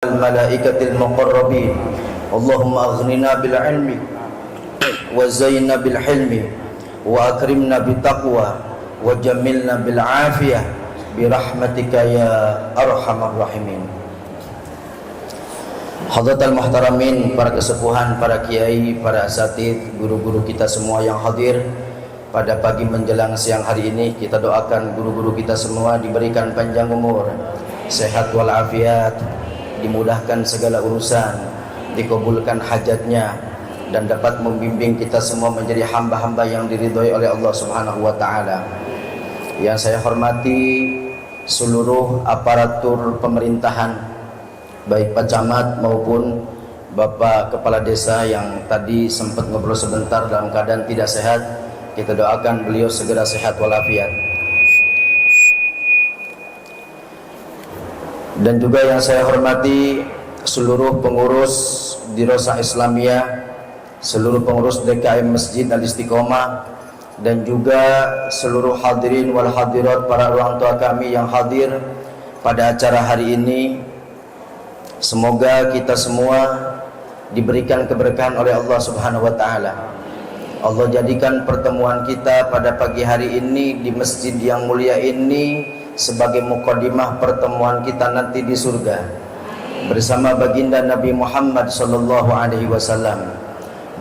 الملائكة المقربين اللهم أغننا بالعلم وزينا بالحلم وأكرمنا بالتقوى وجملنا بالعافية برحمتك يا أرحم الراحمين. Hadratal muhtaramin, para kesepuhan, para kiai, para asatidz, guru-guru kita semua yang hadir pada pagi menjelang siang hari ini, kita doakan guru-guru kita semua diberikan panjang umur, sehat walafiat, dimudahkan segala urusan, dikabulkan hajatnya, dan dapat membimbing kita semua menjadi hamba-hamba yang diridhoi oleh Allah Subhanahu wa taala. Yang saya hormati seluruh aparatur pemerintahan, baik Pak Camat maupun Bapak Kepala Desa yang tadi sempat ngobrol sebentar dalam keadaan tidak sehat. Kita doakan beliau segera sehat walafiat. Dan juga yang saya hormati seluruh pengurus Dirosah Islamiyah, seluruh pengurus DKM Masjid Al-Istiqomah, dan juga seluruh hadirin wal hadirat, para orang tua kami yang hadir pada acara hari ini. Semoga kita semua diberikan keberkahan oleh Allah Subhanahu wa taala. Allah jadikan pertemuan kita pada pagi hari ini di masjid yang mulia ini sebagai mukadimah pertemuan kita nanti di surga bersama baginda Nabi Muhammad sallallahu alaihi wasallam.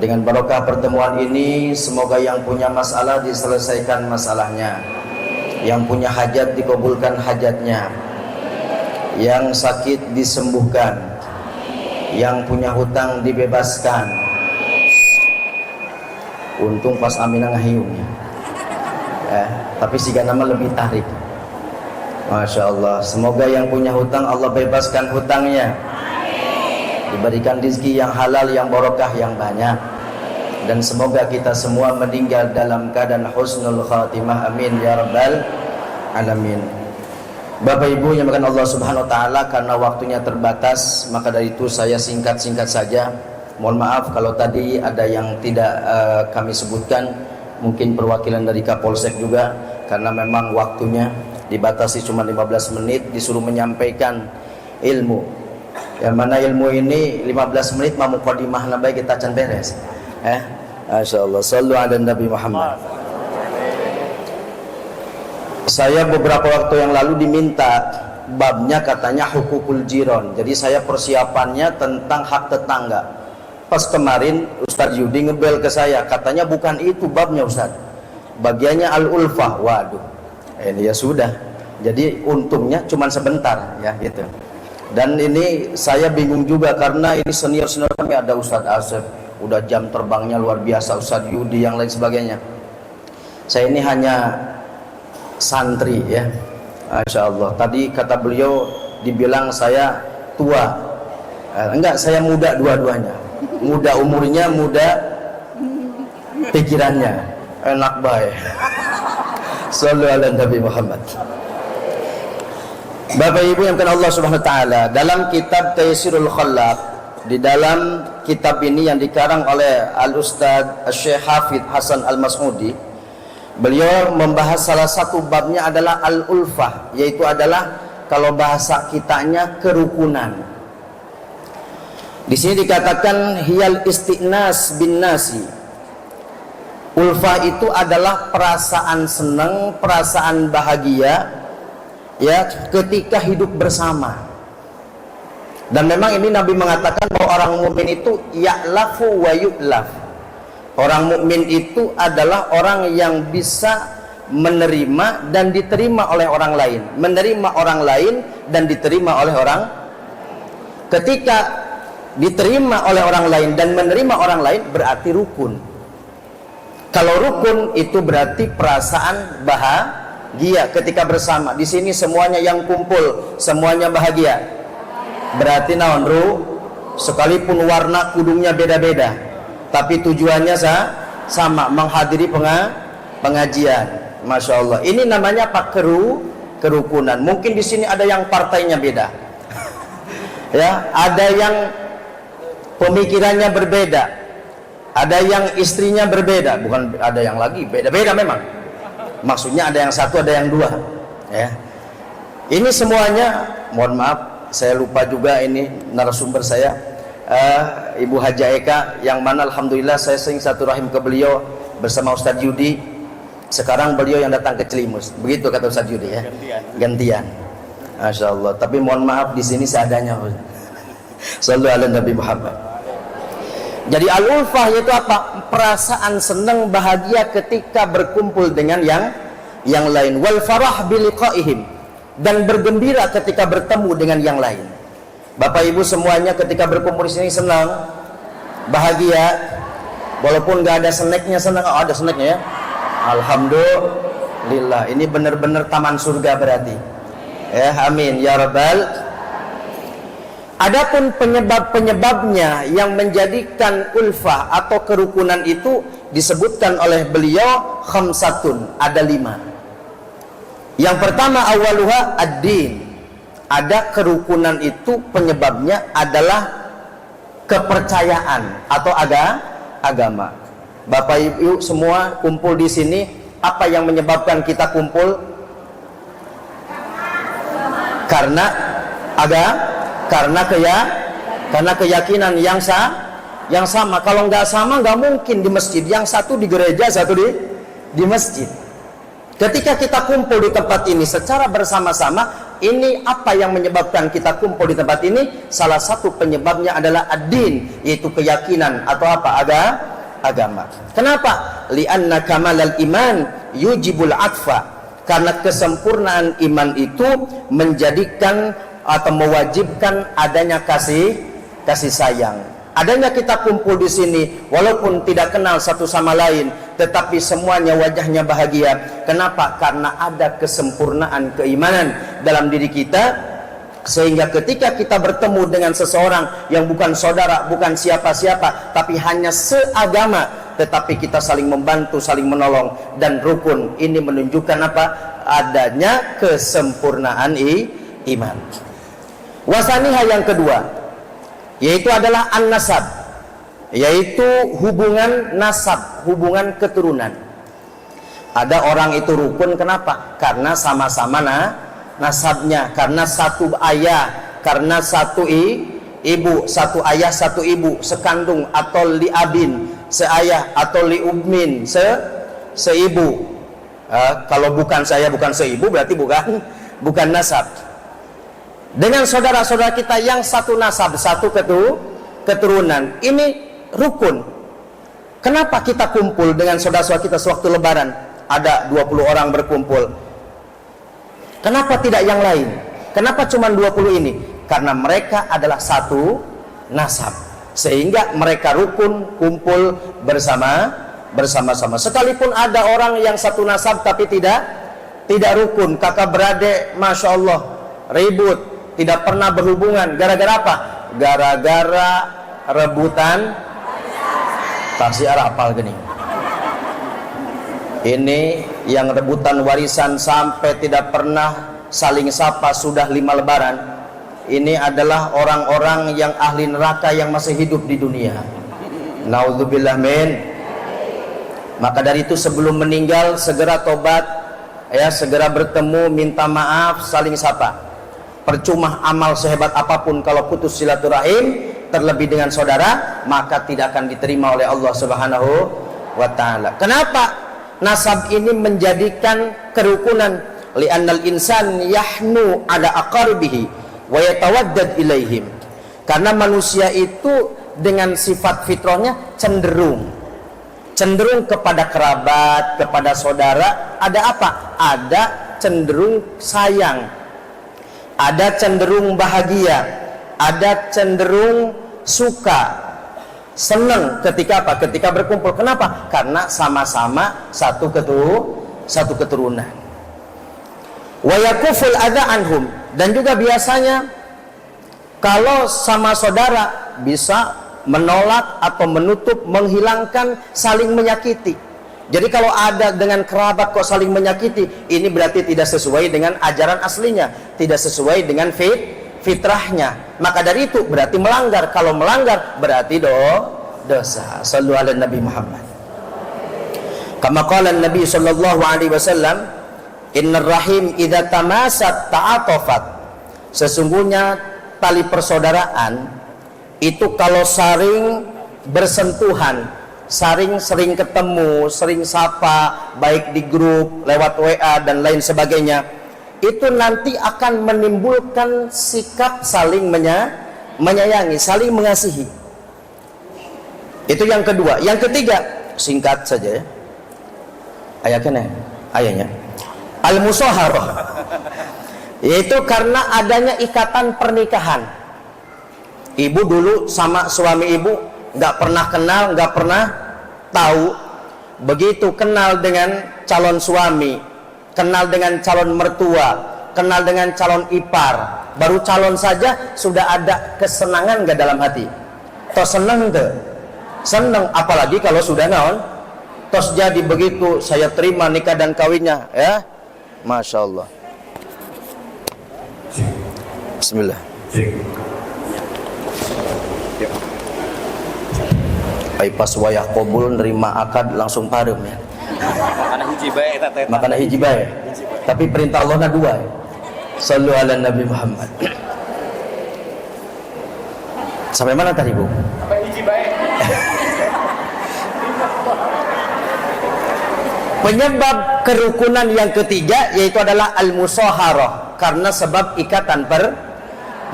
Dengan barokah pertemuan ini, semoga yang punya masalah diselesaikan masalahnya, yang punya hajat dikabulkan hajatnya, yang sakit disembuhkan, yang punya hutang dibebaskan. Untung pas Aminah ngahiungnya, tapi siga nama lebih tarik. Masya Allah. Semoga yang punya hutang Allah bebaskan hutangnya, diberikan rezeki yang halal, yang barokah, yang banyak, dan semoga kita semua meninggal dalam keadaan husnul khatimah. Amin ya rabbal alamin. Bapak Ibu yang dimuliakan Allah Subhanahu wa taala, karena waktunya terbatas, maka dari itu saya singkat-singkat saja. Mohon maaf kalau tadi ada yang tidak kami sebutkan, mungkin perwakilan dari Kapolsek juga, karena memang waktunya dibatasi cuma 15 menit, disuruh menyampaikan ilmu. Yang mana ilmu ini 15 menit mau mukadimah nabai kita can beres. Masyaallah, sallu ala Nabi Muhammad. Saya beberapa waktu yang lalu diminta babnya, katanya hukukul jiron. Jadi saya persiapannya tentang hak tetangga. Pas kemarin Ustaz Yudi ngebel ke saya, katanya bukan itu babnya Ustaz, bagiannya al-ulfah. Waduh, ini ya sudah. Jadi untungnya cuma sebentar ya gitu. Dan ini saya bingung juga karena ini senior-senior kami, ada Ustaz Asep, udah jam terbangnya luar biasa, Ustaz Yudi, yang lain sebagainya. Saya ini hanya santri ya, Masya Allah. Tadi kata beliau dibilang saya tua, enggak, saya muda dua-duanya, muda umurnya, muda pikirannya, enak baik. Sallu ala Nabi Muhammad. Bapak Ibu yang dimuliakan Allah Subhanahu wa taala, dalam kitab Taysirul Khallaq, di dalam kitab ini yang dikarang oleh Al-Ustadz Syekh Hafidz Hasan Al-Mas'udi, beliau membahas salah satu babnya adalah al-ulfah, yaitu adalah kalau bahasa kitanya kerukunan. Di sini dikatakan hiyal istiqnas bin nasi. Ulfah itu adalah perasaan senang, perasaan bahagia ya ketika hidup bersama. Dan memang ini Nabi mengatakan bahwa orang mukmin itu ya'lafu wa yu'laf. Orang mukmin itu adalah orang yang bisa menerima dan diterima oleh orang lain, menerima orang lain dan diterima oleh orang. Ketika diterima oleh orang lain dan menerima orang lain berarti rukun. Kalau rukun itu berarti perasaan bahagia ketika bersama. Di sini semuanya yang kumpul, semuanya bahagia. Berarti naon sekalipun warna kudungnya beda-beda, tapi tujuannya sama, menghadiri pengajian. Masya Allah. Ini namanya apa? Kerukunan. Mungkin di sini ada yang partainya beda, ya, ada yang pemikirannya berbeda, ada yang istrinya berbeda, bukan ada yang lagi beda-beda memang. Maksudnya ada yang satu, ada yang dua. Ya. Ini semuanya, mohon maaf, saya lupa juga ini narasumber saya, Ibu Haja Eka, yang mana alhamdulillah saya sering satu rahim ke beliau bersama Ustadz Yudi. Sekarang beliau yang datang ke Celimus, begitu kata Ustadz Yudi ya. Gantian. Masya Allah. Tapi mohon maaf di sini seadanya. Sallu ala Nabi Muhammad. Jadi al-ulfah itu apa? Perasaan senang bahagia ketika berkumpul dengan yang lain. Wal farah biliqaihim, dan bergembira ketika bertemu dengan yang lain. Bapak Ibu semuanya ketika berkumpul di sini senang, bahagia, walaupun nggak ada snacknya senang. Oh, ada snacknya ya. Alhamdulillah. Ini benar-benar taman surga berarti. Ya, amin ya rabbal. Adapun penyebab-penyebabnya yang menjadikan ulfah atau kerukunan itu disebutkan oleh beliau khamsatun, ada 5. Yang pertama awaluha ad-din. Ada kerukunan itu penyebabnya adalah kepercayaan atau agama. Bapak Ibu semua kumpul di sini, apa yang menyebabkan kita kumpul? Karena keyakinan yang sama. Kalau nggak sama nggak mungkin di masjid. Yang satu di gereja, satu di masjid. Ketika kita kumpul di tempat ini secara bersama-sama, ini apa yang menyebabkan kita kumpul di tempat ini? Salah satu penyebabnya adalah ad-din, yaitu keyakinan atau apa? Agama. Kenapa? Li'anna kamalal iman yujibul atfa. Karena kesempurnaan iman itu menjadikan atau mewajibkan adanya kasih sayang. Adanya kita kumpul di sini walaupun tidak kenal satu sama lain, tetapi semuanya wajahnya bahagia. Kenapa? Karena ada kesempurnaan keimanan dalam diri kita, sehingga ketika kita bertemu dengan seseorang yang bukan saudara, bukan siapa-siapa, tapi hanya seagama, tetapi kita saling membantu, saling menolong, dan rukun. Ini menunjukkan apa? Adanya kesempurnaan iman. Wasaniha yang kedua, yaitu adalah an-nasab, yaitu hubungan nasab, hubungan keturunan. Ada orang itu rukun, kenapa? Karena sama-sama nasabnya, karena satu ayah, karena satu ibu, satu ayah satu ibu, sekandung atau liabin, seayah atau liubmin, seibu. Kalau bukan saya bukan seibu berarti bukan nasab. Dengan saudara-saudara kita yang satu nasab, satu keturunan, ini rukun. Kenapa kita kumpul dengan saudara-saudara kita sewaktu lebaran? Ada 20 orang berkumpul. Kenapa tidak yang lain? Kenapa cuma 20 ini? Karena mereka adalah satu nasab, sehingga mereka rukun, kumpul bersama-sama. Sekalipun ada orang yang satu nasab tapi tidak rukun, kakak beradik, masya Allah, ribut, tidak pernah berhubungan. Gara-gara apa? Gara-gara rebutan taksi apal gini. Ini yang rebutan warisan sampai tidak pernah saling sapa sudah 5 lebaran. Ini adalah orang-orang yang ahli neraka yang masih hidup di dunia. Naudzubillah min. Maka dari itu sebelum meninggal segera tobat, ya, segera bertemu, minta maaf, saling sapa. Percuma amal sehebat apapun kalau putus silaturahim, terlebih dengan saudara, maka tidak akan diterima oleh Allah Subhanahu wa taala. Kenapa? Nasab ini menjadikan kerukunan. Li'annal insan yahnu ala aqaribihi wa yatawaddad ilaihim. Karena manusia itu dengan sifat fitrahnya cenderung kepada kerabat, kepada saudara. Ada apa? Ada cenderung sayang, ada cenderung bahagia, ada cenderung suka, senang ketika apa? Ketika berkumpul. Kenapa? Karena sama-sama satu keturunan. Wa yakuful adza anhum, dan juga biasanya kalau sama saudara bisa menolak atau menutup, menghilangkan saling menyakiti. Jadi kalau ada dengan kerabat kok saling menyakiti, ini berarti tidak sesuai dengan ajaran aslinya, tidak sesuai dengan fitrahnya. Maka dari itu berarti melanggar. Kalau melanggar berarti dosa. Sallu ala Nabi Muhammad. Kama qala Nabi sallallahu alaihi wasallam, innar rahim idza tamasat ta'atafat. Sesungguhnya tali persaudaraan itu kalau saling bersentuhan, sering ketemu, sering sapa, baik di grup, lewat WA dan lain sebagainya, itu nanti akan menimbulkan sikap saling menyayangi, saling mengasihi. Itu yang kedua. Yang ketiga, singkat saja ya, ayahnya al-musaharah, yaitu karena adanya ikatan pernikahan. Ibu dulu sama suami ibu nggak pernah kenal, nggak pernah tahu. Begitu kenal dengan calon suami, kenal dengan calon mertua, kenal dengan calon ipar, baru calon saja sudah ada kesenangan nggak dalam hati? Toh seneng tuh, seneng. Apalagi kalau sudah naon, tos jadi begitu saya terima nikah dan kawinnya, ya, masya Allah. Bismillah. Ai pas wayah qabul nerima akad langsung parem ya. Makana hiji bae. Tapi perintah Allah na dua. Sallu ala Nabi Muhammad. Sampai mana tadi, Bu? Sampai hiji bae. Penyebab kerukunan yang ketiga yaitu adalah al-musaharah, karena sebab ikatan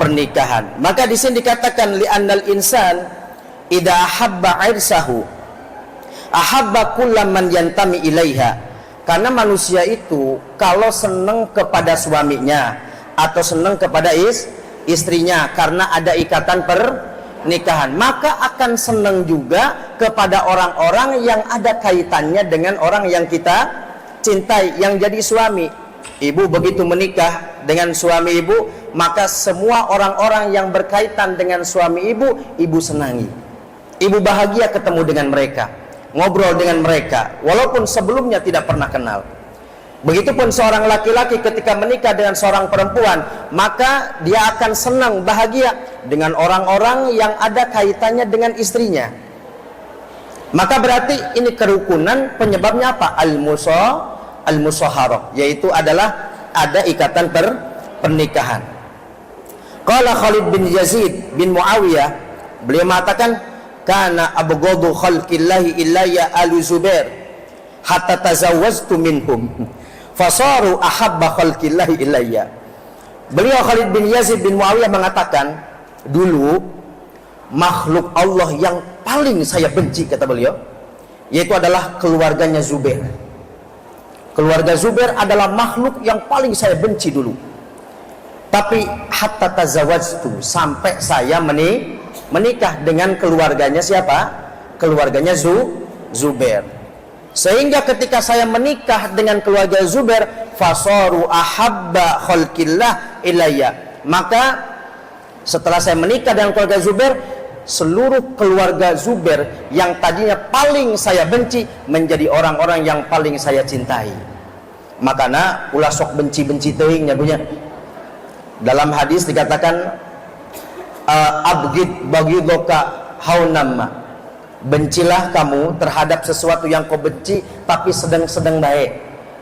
pernikahan. Maka di sini dikatakan li annal insan idza ahabba irsahu ahabba kullaman yantami ilaiha, karena manusia itu kalau senang kepada suaminya atau senang kepada istrinya karena ada ikatan pernikahan, maka akan senang juga kepada orang-orang yang ada kaitannya dengan orang yang kita cintai, yang jadi suami. Ibu begitu menikah dengan suami ibu, maka semua orang-orang yang berkaitan dengan suami ibu, ibu senangi. Ibu bahagia ketemu dengan mereka, ngobrol dengan mereka, walaupun sebelumnya tidak pernah kenal. Begitupun seorang laki-laki ketika menikah dengan seorang perempuan, maka dia akan senang, bahagia dengan orang-orang yang ada kaitannya dengan istrinya. Maka berarti ini kerukunan, penyebabnya apa? Al-musaharah, yaitu adalah ada ikatan pernikahan. Qala Khalid bin Yazid bin Muawiyah, beliau mengatakan, kana abghadu khalqillahi illayya alu Zubair hatta tazawwaztu minhum fasaru ahabba khalqillahi ilayya. Beliau Khalid bin Yazid bin Muawiyah mengatakan, dulu makhluk Allah yang paling saya benci, kata beliau, yaitu adalah keluarganya Zubair. Keluarga Zubair adalah makhluk yang paling saya benci dulu. Tapi hatta tazawwaztu, sampai saya menikah dengan keluarganya siapa? Keluarganya Zubair. Sehingga ketika saya menikah dengan keluarga Zubair, fasaru ahabba khalqillah ilayya, maka setelah saya menikah dengan keluarga Zubair, seluruh keluarga Zubair yang tadinya paling saya benci menjadi orang-orang yang paling saya cintai. Makanya ulah sok benci-benci teuing nya punya. Dalam hadis dikatakan abghid baghidaka haunamma, bencilah kamu terhadap sesuatu yang kau benci tapi sedang-sedang baik.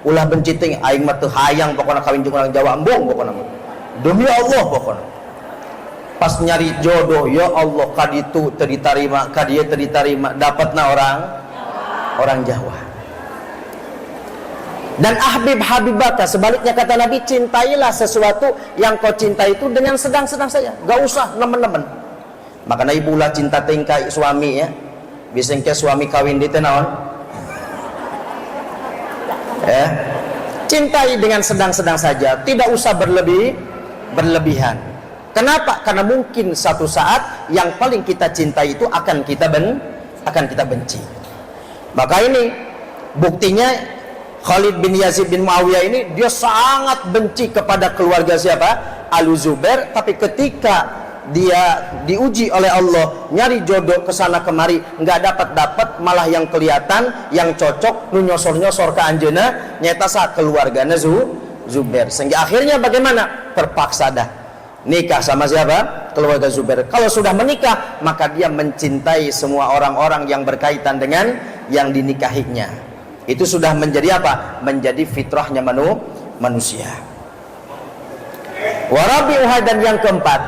Ulah benci teuing aing mah teu hayang pokona kawin jeung urang Jawa embung pokona. Demi Allah pokona. Pas nyari jodoh, ya Allah, kaditu teu ditarima, kadieu teu ditarima, dapatna orang Jawa. Dan ahbib habibaka, sebaliknya kata Nabi, cintailah sesuatu yang kau cintai itu dengan sedang-sedang saja, gak usah nemen-nemen. Makanya ibulah cinta tingkai suami ya, bisengke suami kawin di tenaon ya, cintai dengan sedang-sedang saja, tidak usah berlebihan. Kenapa? Karena mungkin satu saat yang paling kita cintai itu akan kita benci. Maka ini buktinya Khalid bin Yazid bin Muawiyah ini dia sangat benci kepada keluarga siapa? Alu Zubair. Tapi ketika dia diuji oleh Allah, nyari jodoh kesana kemari, nggak dapat, malah yang kelihatan, yang cocok, nu nyosor-nyosor ke anjeuna, nyata saat keluarganya Zubair. Sehingga akhirnya bagaimana? Terpaksa dah nikah sama siapa? Keluarga Zubair. Kalau sudah menikah, maka dia mencintai semua orang-orang yang berkaitan dengan yang dinikahinya. Itu sudah menjadi apa? Menjadi fitrahnya manusia. Warabi'uha, dan yang keempat,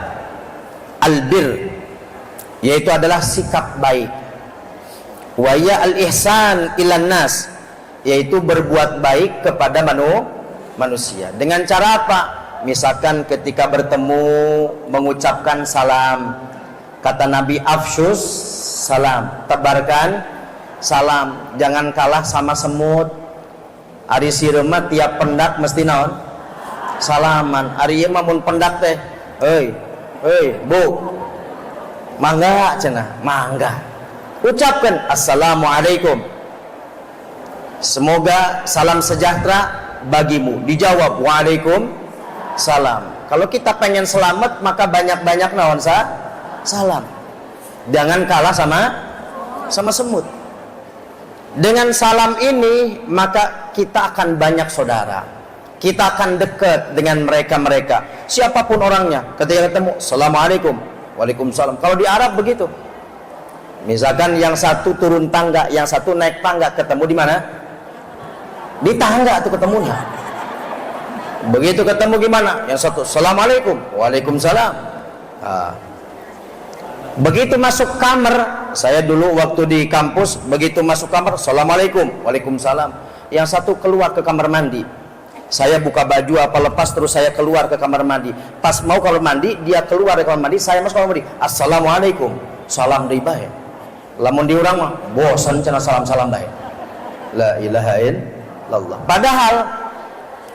albir, yaitu adalah sikap baik. Wa ya al-ihsan ilan nas, yaitu berbuat baik kepada manusia. Dengan cara apa? Misalkan ketika bertemu mengucapkan salam. Kata Nabi, afsyus salam, tebarkan salam, jangan kalah sama semut. Ari sirema tiap pendak mesti naon? Salaman. Ari ieu mah mun pendak teh, euy bu, mangga cenah, mangga. Ucapkan assalamualaikum, semoga salam sejahtera bagimu. Dijawab waalaikumsalam. Kalau kita pengen selamat maka banyak-banyak naon salam. Jangan kalah sama semut. Dengan salam ini maka kita akan banyak saudara. Kita akan dekat dengan mereka-mereka. Siapapun orangnya, ketika ketemu, assalamualaikum, waalaikumsalam. Kalau di Arab begitu. Misalkan yang satu turun tangga, yang satu naik tangga, ketemu di mana? Di tangga tuh ketemunya. Begitu ketemu gimana? Yang satu, assalamualaikum, waalaikumsalam. Begitu masuk kamar, saya dulu waktu di kampus, begitu masuk kamar, assalamualaikum, waalaikumsalam. Yang satu keluar ke kamar mandi, saya buka baju apa lepas, terus saya keluar ke kamar mandi. Pas mau kalau mandi, dia keluar dari kamar mandi, saya masuk kamar mandi, assalamualaikum, salam dari baik. Lamun di urang mah, bosan cenah salam-salam baik. La ilaha illallah. Padahal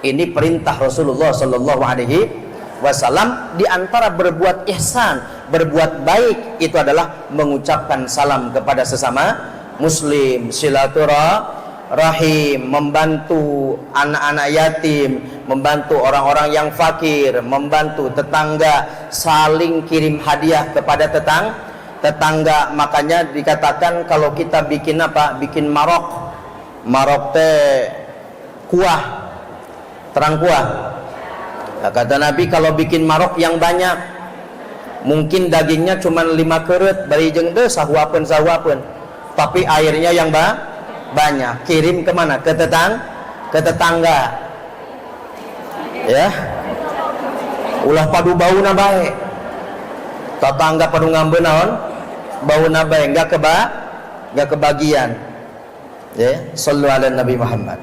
ini perintah Rasulullah sallallahu alaihi wasallam. Di antara berbuat ihsan, berbuat baik itu adalah mengucapkan salam kepada sesama muslim, silaturahim, membantu anak-anak yatim, membantu orang-orang yang fakir, membantu tetangga, saling kirim hadiah kepada tetangga. Makanya dikatakan kalau kita bikin apa? Bikin marok teh kuah, terang kuah. Nah, kata Nabi kalau bikin marok yang banyak, mungkin dagingnya cuma 5 kerut, bari jeung teu sahuapeun, tapi airnya yang banyak. Kirim kemana? Ke tetangga. Ya. Ulah padu bauna bae. Tetangga padu ngambeun naon? Bauna bae, enggak kebagian. Ya, sallu ala Nabi Muhammad.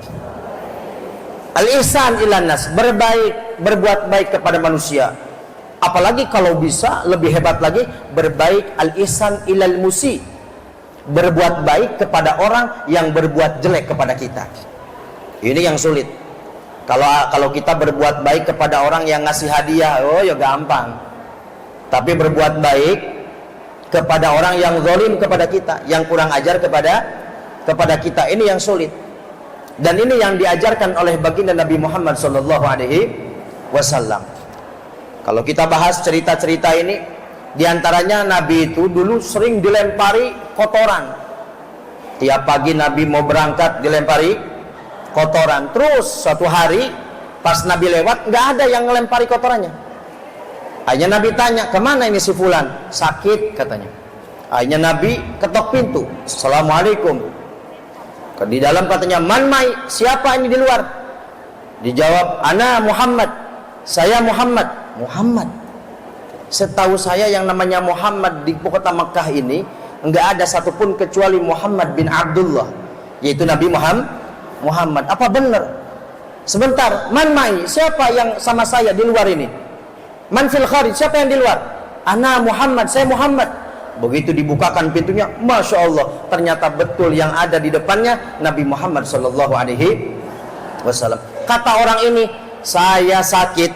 Al-ihsan ilan nas, berbuat baik kepada manusia. Apalagi kalau bisa lebih hebat lagi, berbaik al-ihsan ilal musi, berbuat baik kepada orang yang berbuat jelek kepada kita. Ini yang sulit. Kalau kita berbuat baik kepada orang yang ngasih hadiah, oh ya gampang. Tapi berbuat baik kepada orang yang zalim kepada kita, yang kurang ajar kepada kita, ini yang sulit. Dan ini yang diajarkan oleh baginda Nabi Muhammad sallallahu alaihi wasallam. Kalau kita bahas cerita-cerita ini, diantaranya Nabi itu dulu sering dilempari kotoran. Tiap pagi Nabi mau berangkat dilempari kotoran. Terus suatu hari pas Nabi lewat, nggak ada yang ngelempari kotorannya. Akhirnya Nabi tanya, kemana ini si fulan? Sakit katanya. Akhirnya Nabi ketok pintu, assalamualaikum. Di dalam katanya, man mai, siapa ini di luar? Dijawab, ana Muhammad, saya Muhammad. Setahu saya yang namanya Muhammad di kota Mekah ini enggak ada satupun kecuali Muhammad bin Abdullah, yaitu Nabi Muhammad. Apa benar? Sebentar, man mai, siapa yang sama saya di luar ini? Man fil kharij, siapa yang di luar? Ana Muhammad, saya Muhammad. Begitu dibukakan pintunya, Masya Allah, ternyata betul yang ada di depannya Nabi Muhammad sallallahu alaihi wasallam. Kata orang ini, saya sakit,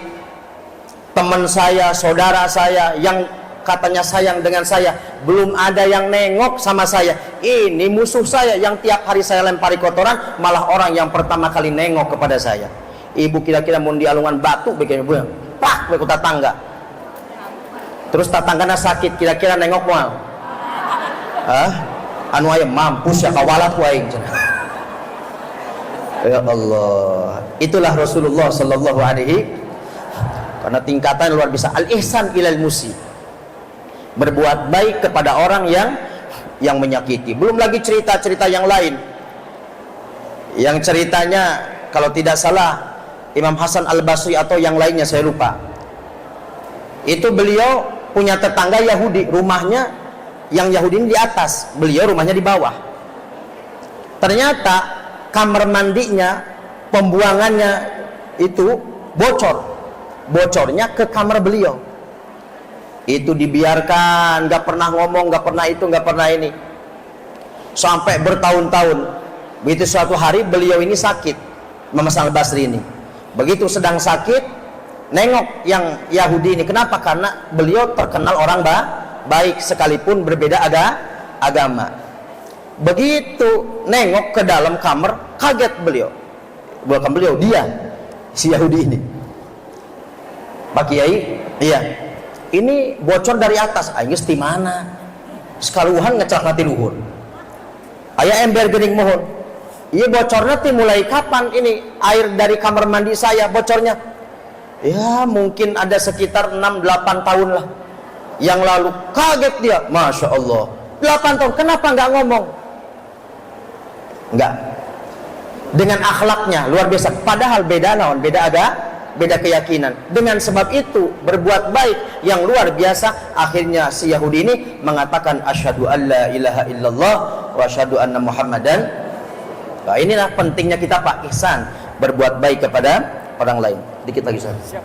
teman saya, saudara saya yang katanya sayang dengan saya, belum ada yang nengok sama saya. Ini musuh saya yang tiap hari saya lempari kotoran, malah orang yang pertama kali nengok kepada saya. Ibu kira-kira mau dialungan batu begini, pak, ke tetangga. Terus tetanggana sakit, kira-kira nengok moal. Anu aya mampus ya kawalat ku aing cenah. Ya Allah, itulah Rasulullah sallallahu alaihi, karena tingkatan luar biasa. Al-ihsan ilal musi, berbuat baik kepada orang yang menyakiti. Belum lagi cerita-cerita yang lain, yang ceritanya kalau tidak salah Imam Hasan Al-Basri atau yang lainnya saya lupa. Itu beliau punya tetangga Yahudi, rumahnya yang Yahudi ini di atas, beliau rumahnya di bawah. Ternyata kamar mandinya, pembuangannya itu bocornya ke kamar beliau. Itu dibiarkan, nggak pernah ngomong, nggak pernah itu, nggak pernah ini, sampai bertahun-tahun. Begitu suatu hari beliau ini sakit, Imam Hasan al-Basri ini. Begitu sedang sakit, nengok yang Yahudi ini. Kenapa? Karena beliau terkenal orang baik sekalipun berbeda agama. Begitu nengok ke dalam kamar, kaget beliau. Bukan beliau, dia, si Yahudi ini. Pak Kiai, iya, ini bocor dari atas. Ayo di mana? Sekaluhan ngecak mati luhur. Ayah ember gening mohon. Iya bocornya mulai kapan ini? Air dari kamar mandi saya bocornya. Ya mungkin ada sekitar 6-8 tahun lah yang lalu. Kaget dia, Masya Allah, 8 tahun, kenapa nggak ngomong? Nggak. Dengan akhlaknya luar biasa. Padahal beda naon, beda keyakinan. Dengan sebab itu berbuat baik yang luar biasa. Akhirnya si Yahudi ini mengatakan asyhadu alla ilaha illallah wa asyhadu anna Muhammadan. Nah, inilah pentingnya kita Pak ihsan, berbuat baik kepada orang lain. Dikit lagi Ustaz.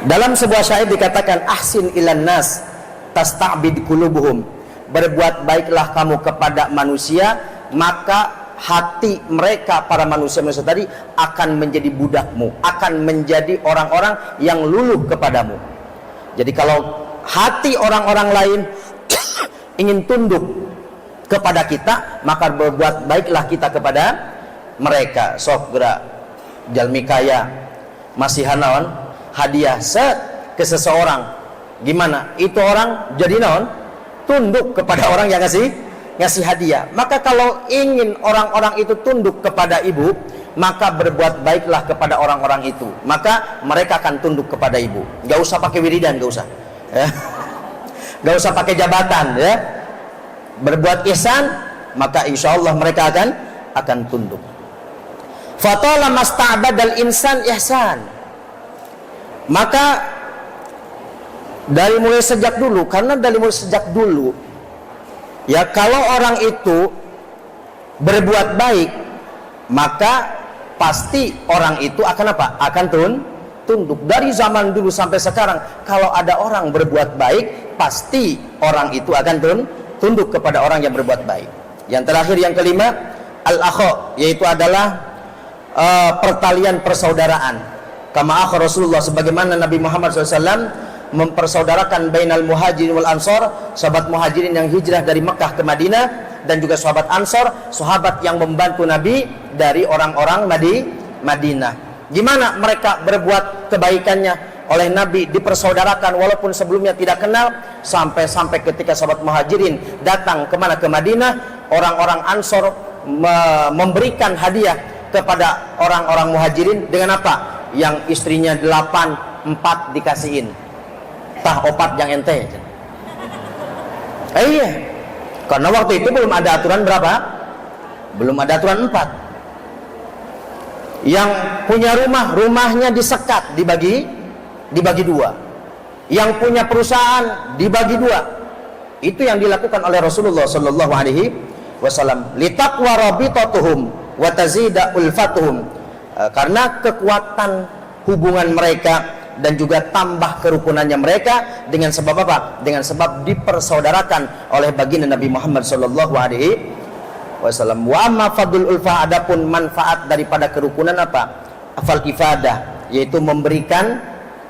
Dalam sebuah syair dikatakan ahsin ilan nas tasta'bid qulubuhum. Berbuat baiklah kamu kepada manusia, maka hati mereka, para manusia tadi akan menjadi budakmu, akan menjadi orang-orang yang luluh kepadamu. Jadi kalau hati orang-orang lain ingin tunduk kepada kita, maka berbuat baiklah kita kepada mereka. Sok gerak jalmi kaya masih hanaon hadiah ke seseorang, gimana itu orang jadi naon tunduk kepada orang yang ngasih hadiah. Maka kalau ingin orang-orang itu tunduk kepada ibu, maka berbuat baiklah kepada orang-orang itu, maka mereka akan tunduk kepada ibu. Gak usah pakai wiridan, gak usah ya. Gak usah pakai jabatan ya. Berbuat ihsan, maka insya Allah mereka akan tunduk. Fatala masta'badal insan ihsan. Maka dari mulai sejak dulu, karena dari mulai sejak dulu ya, kalau orang itu berbuat baik, maka pasti orang itu akan apa? Akan tunduk. Dari zaman dulu sampai sekarang, kalau ada orang berbuat baik, pasti orang itu akan tunduk kepada orang yang berbuat baik. Yang terakhir, yang kelima, al-akha, yaitu adalah pertalian persaudaraan. Kama akha Rasulullah, sebagaimana Nabi Muhammad SAW mempersaudarakan bainal muhajirin wal ansor, sahabat muhajirin yang hijrah dari Mekah ke Madinah, dan juga sahabat ansor, sahabat yang membantu Nabi dari orang-orang Madinah. Gimana mereka berbuat kebaikannya? Oleh Nabi dipersaudarakan walaupun sebelumnya tidak kenal, sampai ketika sahabat muhajirin datang kemana? Ke Madinah, orang-orang ansor memberikan hadiah kepada orang-orang muhajirin dengan apa? Yang istrinya 8, 4 dikasihin. Tah opat yang ente. Iya. Karena waktu itu belum ada aturan berapa? Belum ada aturan 4. Yang punya rumahnya disekat, dibagi 2. Yang punya perusahaan dibagi 2. Itu yang dilakukan oleh Rasulullah sallallahu alaihi wasallam. Litaqwa rabitatuhum wa tazida ulfatuhum. Karena kekuatan hubungan mereka dan juga tambah kerukunannya mereka dengan sebab apa? Dengan sebab dipersaudarakan oleh baginda Nabi Muhammad sallallahu alaihi wasallam. Wa amma fadlul ulfah, adapun manfaat daripada kerukunan apa? Afal ifadah, yaitu memberikan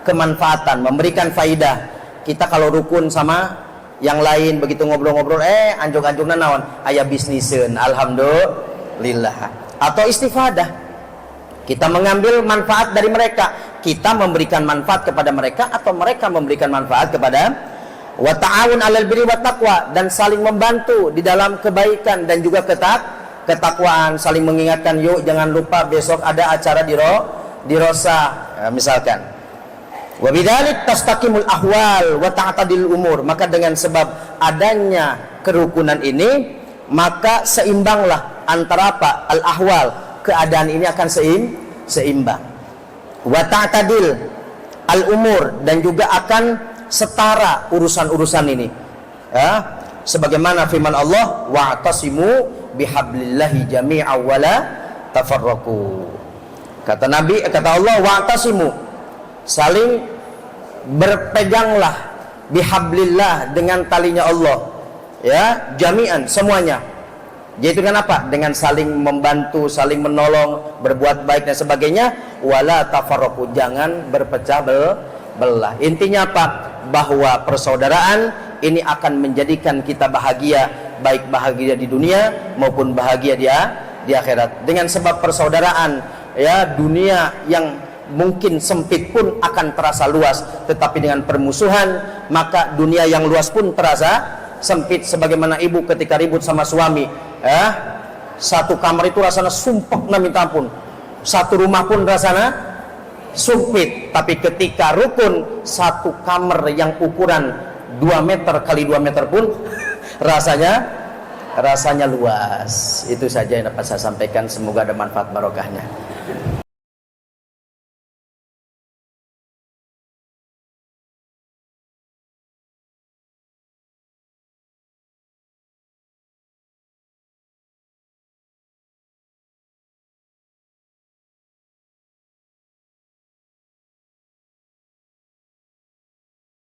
kemanfaatan, memberikan faidah. Kita kalau rukun sama yang lain, begitu ngobrol-ngobrol, anjung-anjungna naon? Aya bisniseun, alhamdulillah. Atau istifadah, kita mengambil manfaat dari mereka, kita memberikan manfaat kepada mereka, atau mereka memberikan manfaat kepada. Wa ta'awun 'alal birri wat taqwa, dan saling membantu di dalam kebaikan dan juga ketakwaan, saling mengingatkan, yuk jangan lupa besok ada acara di Rosa misalkan. Wa bidzalik tastaqimul ahwal wa ta'tadil umur. Maka dengan sebab adanya kerukunan ini, maka seimbanglah antara apa? Al ahwal, keadaan ini akan seimbang. Wa ta'tadil al umur, dan juga akan setara urusan-urusan ini. Ya, sebagaimana firman Allah, wa'tasimu bihablillahi jami'a wala tafarraqu. Kata Allah, wa'tasimu, saling berpeganglah bihablillah, dengan talinya Allah, ya, jami'an, semuanya. Yaitu dengan apa? Dengan saling membantu, saling menolong, berbuat baik dan sebagainya. Wala tafarraqu, jangan berpecah belah. Intinya apa? Bahwa persaudaraan ini akan menjadikan kita bahagia, baik bahagia di dunia maupun bahagia di akhirat. Dengan sebab persaudaraan, ya, dunia yang mungkin sempit pun akan terasa luas, tetapi dengan permusuhan maka dunia yang luas pun terasa sempit. Sebagaimana ibu ketika ribut sama suami, ya, satu kamar itu rasanya sumpek na minta ampun, satu rumah pun rasanya sempit. Tapi ketika rukun, satu kamar yang ukuran 2 meter kali 2 meter pun rasanya luas. Itu saja yang dapat saya sampaikan, semoga ada manfaat barokahnya.